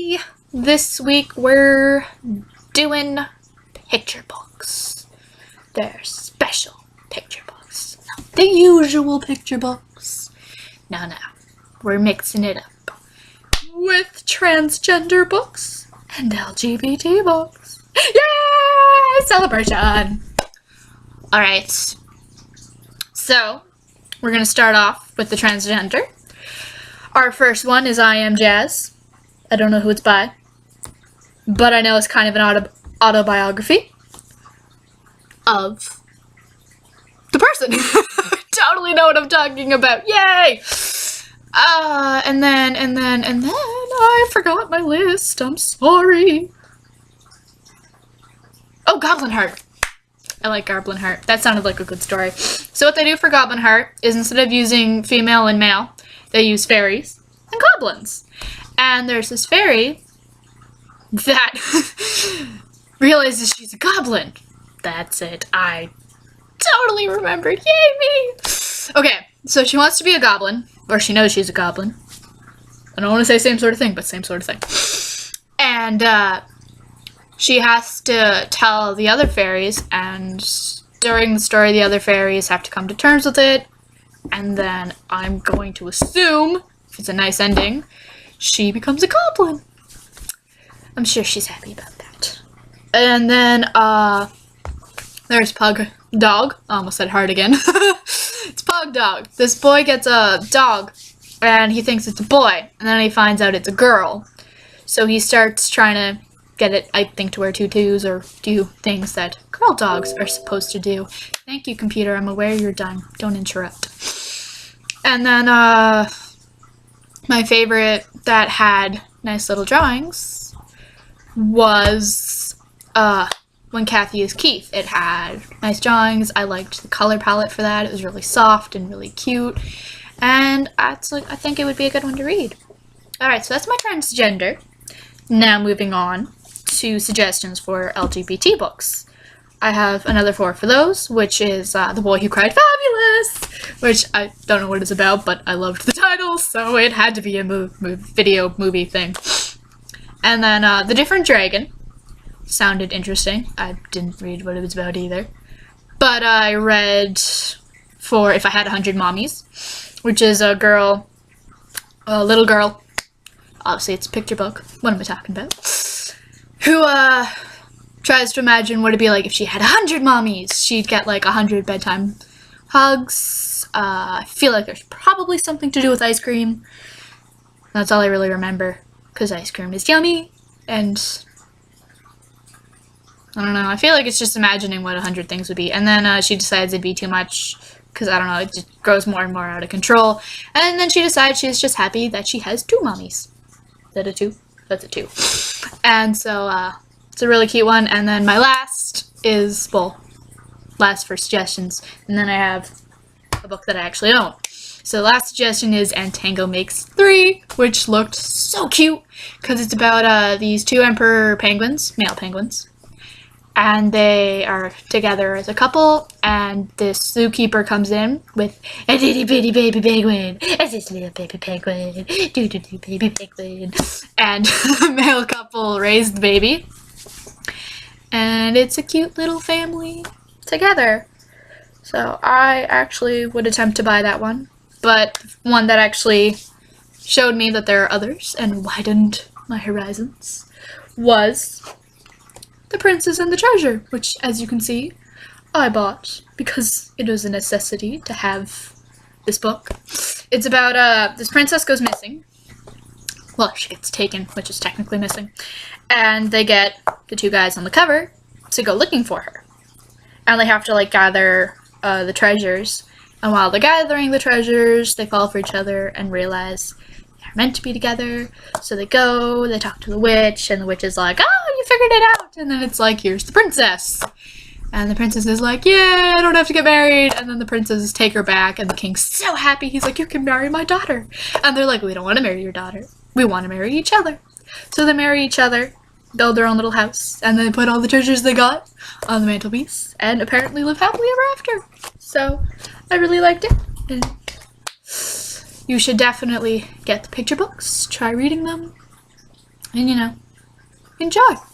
Hey! This week we're doing picture books. They're special picture books. Not the usual picture books. No. We're mixing it up with transgender books and LGBT books. Yay! Celebration! Alright. So, we're going to start off with the transgender. Our first one is I Am Jazz. I don't know who it's by, but I know it's kind of an autobiography of the person. Totally know what I'm talking about. Yay! And then I forgot my list. I'm sorry. Oh, Goblin Heart. I like Goblin Heart. That sounded like a good story. So what they do for Goblin Heart is instead of using female and male, they use fairies and goblins. And there's this fairy that realizes she's a goblin. That's it. I totally remembered. Yay me! Okay, so she wants to be a goblin, or she knows she's a goblin. I don't want to say same sort of thing, but same sort of thing. And she has to tell the other fairies, and during the story the other fairies have to come to terms with it. And then I'm going to assume, if it's a nice ending, she becomes a goblin. I'm sure she's happy about that. And then, there's Pug Dog. I almost said heart again. It's Pug Dog. This boy gets a dog, and he thinks it's a boy, and then he finds out it's a girl. So he starts trying to get it, I think, to wear tutus or do things that girl dogs are supposed to do. Thank you, computer. I'm aware you're done. Don't interrupt. And then, my favorite that had nice little drawings was When Kathy is Keith. It had nice drawings. I liked the color palette for that. It was really soft and really cute. And I think it would be a good one to read. Alright, so that's my transgender. Now moving on to suggestions for LGBT books. I have another 4 for those, which is The Boy Who Cried Fabulous, which I don't know what it's about, but I loved the title, so it had to be a movie thing. And then The Different Dragon sounded interesting. I didn't read what it was about either. But I read for If I Had 100 Mommies, which is a little girl, obviously it's a picture book, what am I talking about, who tries to imagine what it'd be like if she had 100 mommies. She'd get like 100 bedtime hugs. I feel like there's probably something to do with ice cream. That's all I really remember, because ice cream is yummy, and I don't know, I feel like it's just imagining what 100 things would be. And then she decides it'd be too much, because I don't know, it just grows more and more out of control. And then she decides she's just happy that she has 2 mommies. Is that a 2? That's a 2. And so, it's a really cute one. And then my last is, well, last for suggestions. And then I have a book that I actually own. So the last suggestion is And Tango Makes 3, which looked so cute because it's about these 2 emperor penguins, male penguins. And they are together as a couple, and this zookeeper comes in with a itty bitty baby penguin, a this little baby penguin, doo baby penguin, and the male couple raised the baby. And it's a cute little family together. So I actually would attempt to buy that one. But one that actually showed me that there are others and widened my horizons was The Princess and the Treasure, which, as you can see, I bought because it was a necessity to have this book. It's about this princess goes missing. Well, she gets taken, which is technically missing. And they get the 2 guys on the cover to go looking for her. And they have to, like, gather the treasures. And while they're gathering the treasures, they fall for each other and realize they're meant to be together. So they go, they talk to the witch, and the witch is like, oh, you figured it out! And then it's like, here's the princess. And the princess is like, yeah, I don't have to get married. And then the princesses take her back, and the king's so happy. He's like, you can marry my daughter. And they're like, we don't want to marry your daughter. We want to marry each other. So they marry each other, build their own little house, and then put all the treasures they got on the mantelpiece, and apparently live happily ever after. So I really liked it, and you should definitely get the picture books, try reading them, And, you know, enjoy.